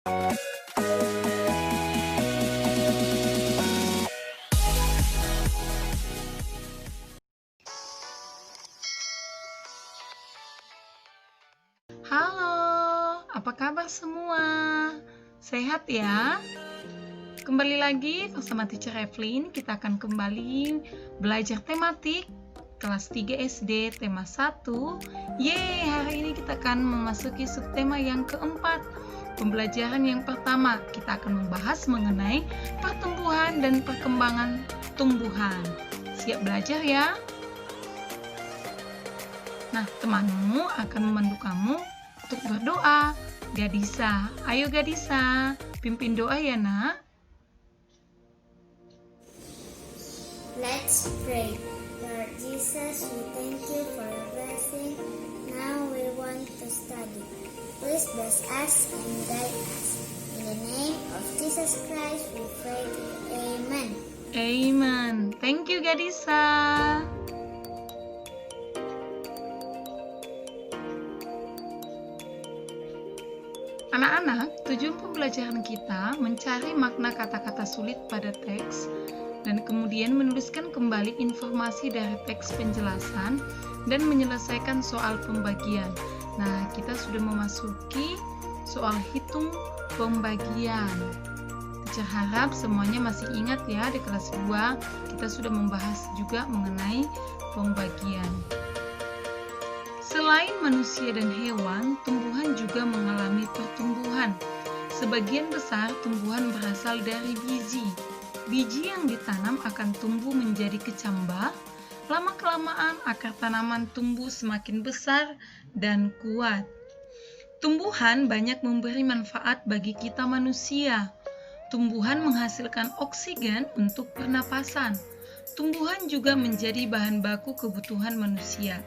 Halo, apa kabar semua? Sehat ya? Kembali lagi bersama Teacher Evelyn, kita akan kembali belajar tematik kelas 3 SD tema 1. Yeay, hari ini kita akan memasuki subtema yang keempat. Pembelajaran yang pertama, kita akan membahas mengenai pertumbuhan dan perkembangan tumbuhan. Siap belajar ya? Nah, temanmu akan memandu kamu untuk berdoa. Gadisa, ayo Gadisa, pimpin doa ya nak. Let's pray. Lord Jesus, we thank you for your blessing. Now we want to study. Please bless us and guide us. In the name of Jesus Christ, we pray. Amen. Amen. Thank you Gadisa. Anak-anak, tujuan pembelajaran kita mencari makna kata-kata sulit pada teks dan kemudian menuliskan kembali informasi dari teks penjelasan dan menyelesaikan soal pembagian. Nah, kita sudah memasuki soal hitung pembagian. Teacher harap semuanya masih ingat ya, di kelas 2 kita sudah membahas juga mengenai pembagian. Selain manusia dan hewan, tumbuhan juga mengalami pertumbuhan. Sebagian besar tumbuhan berasal dari biji. Biji yang ditanam akan tumbuh menjadi kecambah. Lama-kelamaan akar tanaman tumbuh semakin besar dan kuat. Tumbuhan banyak memberi manfaat bagi kita manusia. Tumbuhan menghasilkan oksigen untuk pernapasan. Tumbuhan juga menjadi bahan baku kebutuhan manusia,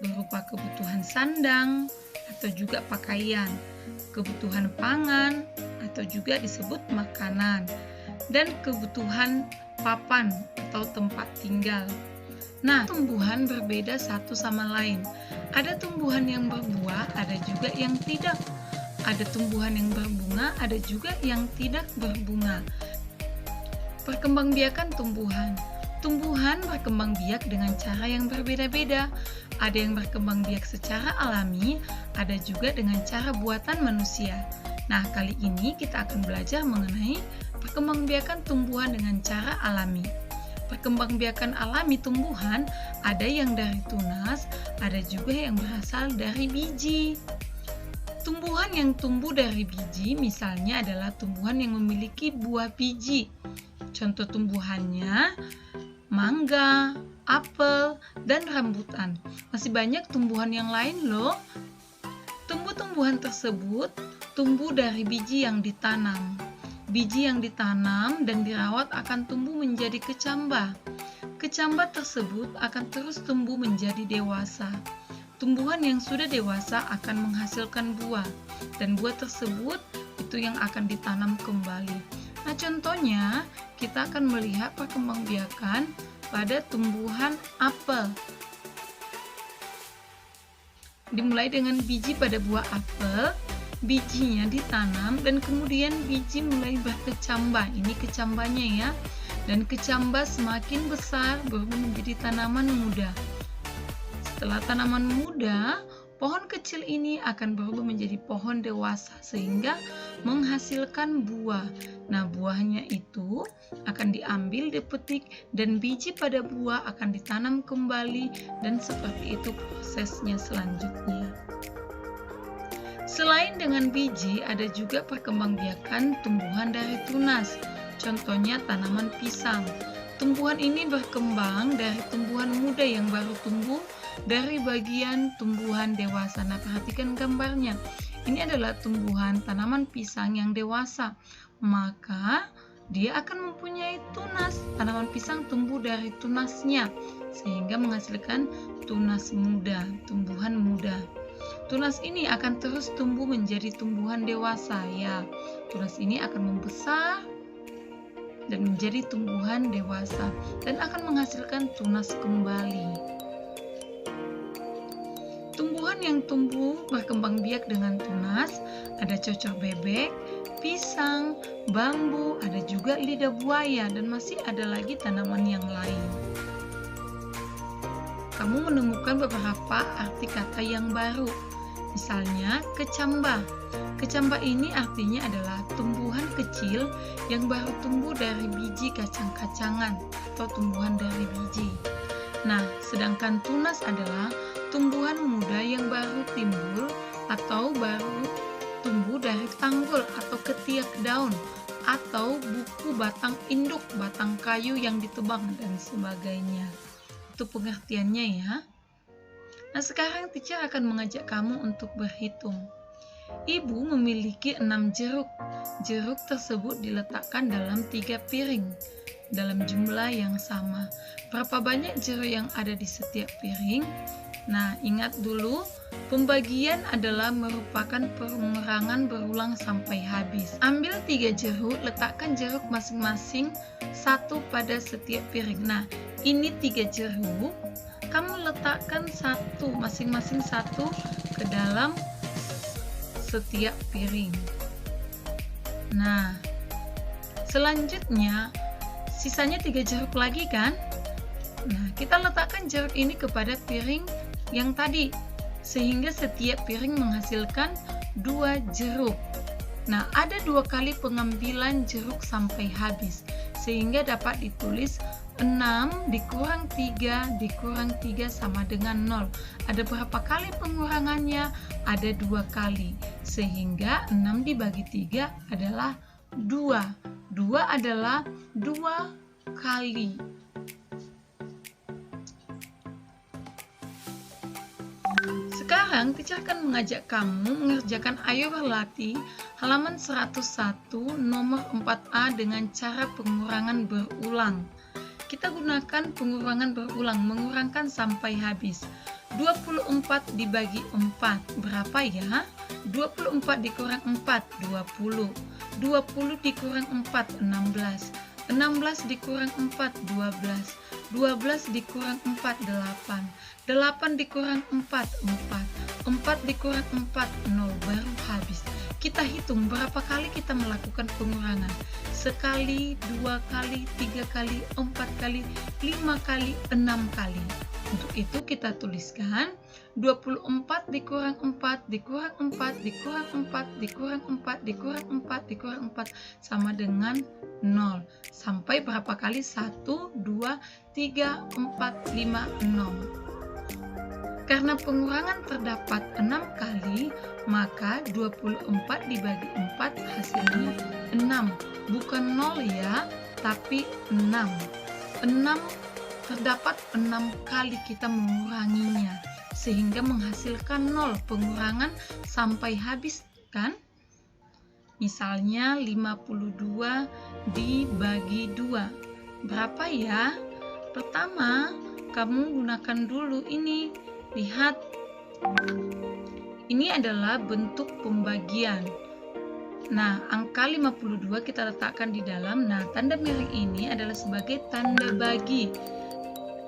berupa kebutuhan sandang atau juga pakaian, kebutuhan pangan atau juga disebut makanan, dan kebutuhan papan atau tempat tinggal. Nah, tumbuhan berbeda satu sama lain. Ada tumbuhan yang berbuah, ada juga yang tidak. Ada tumbuhan yang berbunga, ada juga yang tidak berbunga. Perkembangbiakan tumbuhan. Tumbuhan berkembang biak dengan cara yang berbeda-beda. Ada yang berkembang biak secara alami, ada juga dengan cara buatan manusia. Nah, kali ini kita akan belajar mengenai perkembangbiakan tumbuhan dengan cara alami. Perkembangbiakan alami tumbuhan ada yang dari tunas, ada juga yang berasal dari biji. Tumbuhan yang tumbuh dari biji misalnya adalah tumbuhan yang memiliki buah biji. Contoh tumbuhannya mangga, apel, dan rambutan. Masih banyak tumbuhan yang lain loh. Tumbuh-tumbuhan tersebut tumbuh dari biji yang ditanam. Biji yang ditanam dan dirawat akan tumbuh menjadi kecambah. Kecambah tersebut akan terus tumbuh menjadi dewasa. Tumbuhan yang sudah dewasa akan menghasilkan buah, dan buah tersebut itu yang akan ditanam kembali. Nah, contohnya kita akan melihat perkembangbiakan pada tumbuhan apel. Dimulai dengan biji pada buah apel, bijinya ditanam dan kemudian biji mulai berkecambah. Ini kecambahnya ya. Dan kecambah semakin besar berubah menjadi tanaman muda. Setelah tanaman muda, pohon kecil ini akan berubah menjadi pohon dewasa sehingga menghasilkan buah. Nah, buahnya itu akan diambil, dipetik, dan biji pada buah akan ditanam kembali, dan seperti itu prosesnya selanjutnya. Selain dengan biji, ada juga perkembangbiakan tumbuhan dari tunas. Contohnya tanaman pisang. Tumbuhan ini berkembang dari tumbuhan muda yang baru tumbuh dari bagian tumbuhan dewasa. Nah, perhatikan gambarnya. Ini adalah tumbuhan tanaman pisang yang dewasa. Maka dia akan mempunyai tunas. Tanaman pisang tumbuh dari tunasnya sehingga menghasilkan tunas muda, tumbuhan muda. Tunas ini akan terus tumbuh menjadi tumbuhan dewasa ya. Tunas ini akan membesar dan menjadi tumbuhan dewasa dan akan menghasilkan tunas kembali. Tumbuhan yang tumbuh berkembang biak dengan tunas ada cocor bebek, pisang, bambu, ada juga lidah buaya, dan masih ada lagi tanaman yang lain. Kamu menemukan beberapa arti kata yang baru. Misalnya, kecamba. Kecamba ini artinya adalah tumbuhan kecil yang baru tumbuh dari biji kacang-kacangan atau tumbuhan dari biji. Nah, sedangkan tunas adalah tumbuhan muda yang baru timbul atau baru tumbuh dari tanggul atau ketiak daun atau buku batang induk, batang kayu yang ditebang dan sebagainya. Itu pengertiannya ya. Nah, sekarang teacher akan mengajak kamu untuk berhitung. Ibu memiliki 6 jeruk. Jeruk tersebut diletakkan dalam 3 piring dalam jumlah yang sama. Berapa banyak jeruk yang ada di setiap piring? Nah, ingat dulu, pembagian adalah merupakan pengurangan berulang sampai habis. Ambil 3 jeruk, letakkan jeruk masing-masing satu pada setiap piring. Nah, ini 3 jeruk, kamu letakkan masing-masing satu ke dalam setiap piring. Nah, selanjutnya sisanya 3 jeruk lagi kan? Nah, kita letakkan jeruk ini kepada piring yang tadi, sehingga setiap piring menghasilkan 2 jeruk. Nah, ada 2 kali pengambilan jeruk sampai habis, sehingga dapat ditulis 6 dikurang 3 dikurang 3 sama dengan 0. Ada berapa kali pengurangannya? Ada 2 kali, sehingga 6 dibagi 3 adalah 2. 2 adalah 2 kali. Sekarang, teacher akan mengajak kamu mengerjakan Ayo Berlatih halaman 101 nomor 4A dengan cara pengurangan berulang. Kita gunakan pengurangan berulang, mengurangkan sampai habis. 24 dibagi 4, berapa ya? 24 dikurang 4, 20. 20 dikurang 4, 16. 16 dikurang 4, 12. 12 dikurang 4, 8. 8 dikurang 4, 4. 4 dikurang 4, 0, baru habis. Kita hitung berapa kali kita melakukan pengurangan. Sekali, 2 kali, 3 kali, 4 kali, 5 kali, 6 kali. Untuk itu kita tuliskan 24 dikurang 4, dikurang 4, dikurang 4, dikurang 4, dikurang 4, dikurang 4 sama dengan 0. Sampai berapa kali? 1, 2, 3, 4, 5, 0. Karena pengurangan terdapat 6 kali, maka 24 dibagi 4 hasilnya 6. Bukan 0 ya, tapi 6. 6 terdapat 6 kali kita menguranginya, sehingga menghasilkan 0. Pengurangan sampai habis kan? Misalnya 52 dibagi 2. Berapa ya? Pertama, kamu gunakan dulu ini. Lihat, ini adalah bentuk pembagian. Nah, angka 52 kita letakkan di dalam. Nah, tanda miring ini adalah sebagai tanda bagi.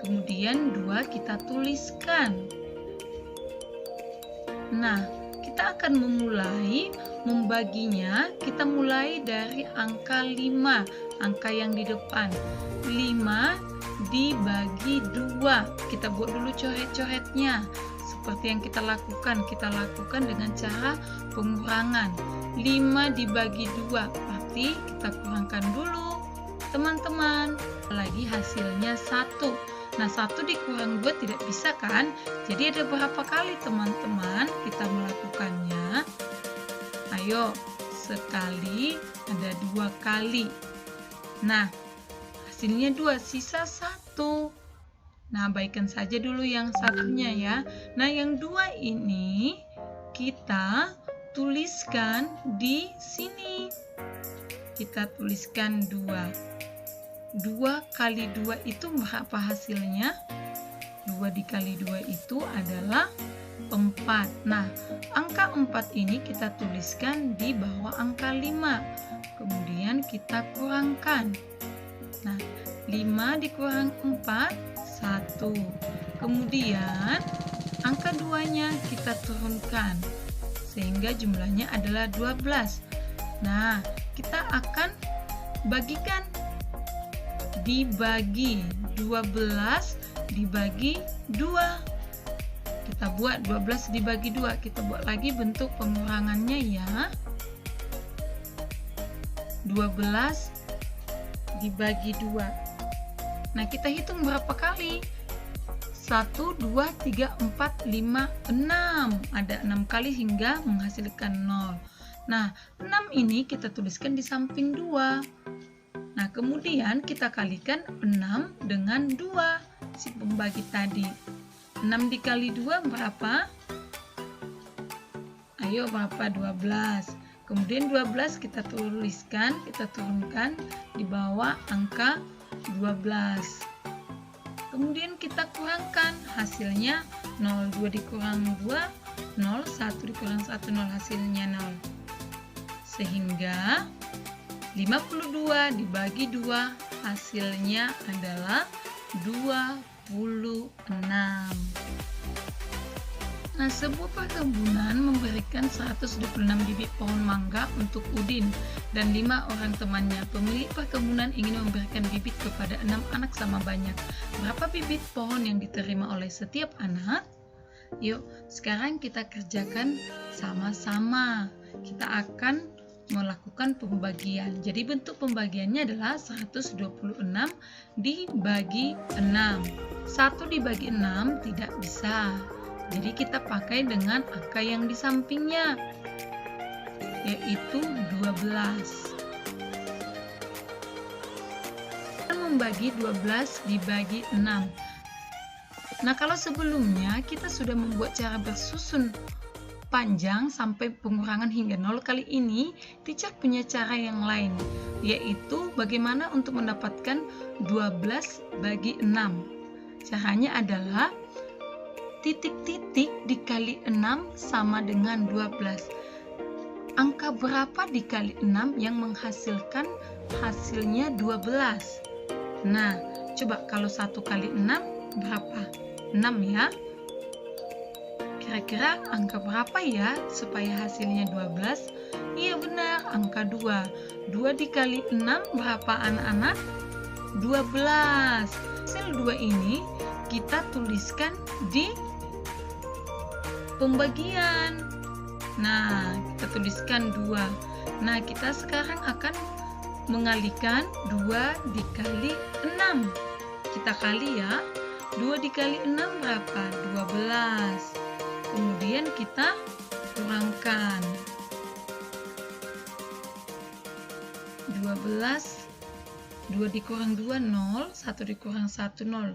Kemudian 2 kita tuliskan. Nah, kita akan memulai membaginya. Kita mulai dari angka 5, angka yang di depan. 5 dibagi 2. Kita buat dulu coret-coretnya. Seperti yang kita lakukan dengan cara pengurangan. 5 dibagi 2, berarti kita kurangkan dulu teman-teman. Lagi hasilnya 1. Nah, 1 dikurang 2 tidak bisa kan? Jadi ada berapa kali teman-teman kita melakukannya? Ayo, sekali, ada 2 kali. Nah, hasilnya 2, sisa 1. Nah, baikkan saja dulu yang satunya ya. Nah, yang 2 ini kita tuliskan di sini. Kita tuliskan 2. 2 kali 2 itu berapa hasilnya? 2 dikali 2 itu adalah 4. Nah, angka 4 ini kita tuliskan di bawah angka 5. Kemudian kita kurangkan. Nah, 5 dikurang 4, 1. Kemudian angka 2-nya kita turunkan sehingga jumlahnya adalah 12. Nah, kita akan bagikan, dibagi 12 dibagi 2. Kita buat 12 dibagi 2. Kita buat lagi bentuk pengurangannya ya. 12 dibagi 2. Nah, kita hitung berapa kali? 1, 2, 3, 4, 5, 6. Ada 6 kali hingga menghasilkan 0. Nah, 6 ini kita tuliskan di samping 2. Nah, kemudian kita kalikan 6 dengan 2, si pembagi tadi. 6 dikali 2 berapa? Ayo, berapa? 12. Kemudian 12 kita tuliskan, kita turunkan di bawah angka 12. Kemudian kita kurangkan, hasilnya 0, 2 dikurang 2, 0, 1 dikurang 1, 0, hasilnya 0. Sehingga 52 dibagi 2, hasilnya adalah 26. Nah, sebuah perkebunan memberikan 126 bibit pohon mangga untuk Udin dan 5 orang temannya. Pemilik perkebunan ingin memberikan bibit kepada 6 anak sama banyak. Berapa bibit pohon yang diterima oleh setiap anak? Yuk, sekarang kita kerjakan sama-sama. Kita akan melakukan pembagian. Jadi bentuk pembagiannya adalah 126 dibagi 6. 1 dibagi 6 tidak bisa. Jadi kita pakai dengan angka yang di sampingnya, yaitu 12. Kita membagi 12 dibagi 6. Nah, kalau sebelumnya kita sudah membuat cara bersusun panjang sampai pengurangan hingga 0, kali ini teacher punya cara yang lain, yaitu bagaimana untuk mendapatkan 12 bagi 6. Caranya adalah titik-titik dikali 6 sama dengan 12. Angka berapa dikali 6 yang menghasilkan hasilnya 12? Nah, coba kalau 1 kali 6 berapa? 6 ya. Kira-kira angka berapa ya supaya hasilnya 12? Iya benar, angka 2. 2 dikali 6 berapa anak-anak? 12. Hasil 2 ini kita tuliskan di pembagian. Nah, kita tuliskan 2. Nah, kita sekarang akan mengalihkan 2 dikali 6. Kita kali ya. 2 dikali 6 berapa? 12. Kemudian kita kurangkan. 12, 2 dikurang 2, 0. 1 dikurang 1, 0.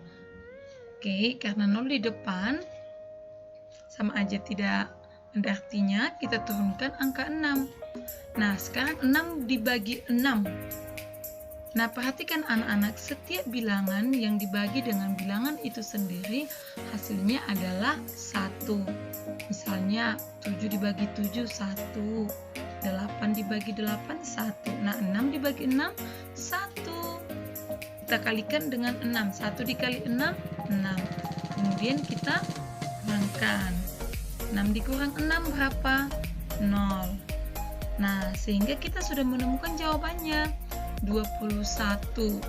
Oke, karena 0 di depan, sama aja tidak ada artinya, kita turunkan angka 6. Nah, sekarang 6 dibagi 6. Nah, perhatikan anak-anak, setiap bilangan yang dibagi dengan bilangan itu sendiri, hasilnya adalah 1. Misalnya, 7 dibagi 7, 1. 8 dibagi 8, 1. Nah, 6 dibagi 6, 1. Kita kalikan dengan 6. 1 dikali 6, 6. Kemudian kita kurangkan. 6 dikurang 6 berapa? 0. Nah, sehingga kita sudah menemukan jawabannya, 21.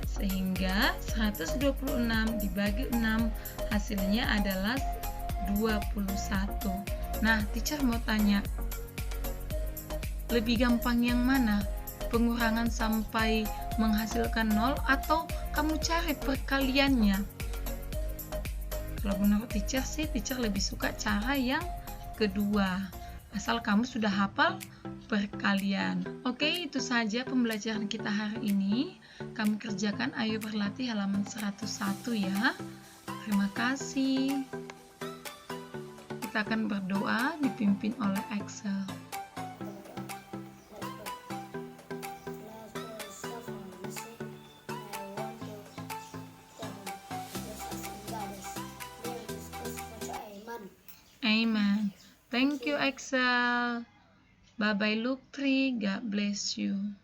Sehingga 126 dibagi 6 hasilnya adalah 21. Nah, teacher mau tanya, lebih gampang yang mana? Pengurangan sampai menghasilkan 0 atau kamu cari perkaliannya? Kalau menurut teacher sih, teacher lebih suka cara yang kedua. Asal kamu sudah hafal perkalian. Oke, itu saja pembelajaran kita hari ini. Kamu kerjakan, ayo berlatih halaman 101 ya. Terima kasih. Kita akan berdoa dipimpin oleh Excel. Amen. Thank you, Excel. Bye-bye, Luke 3. God bless you.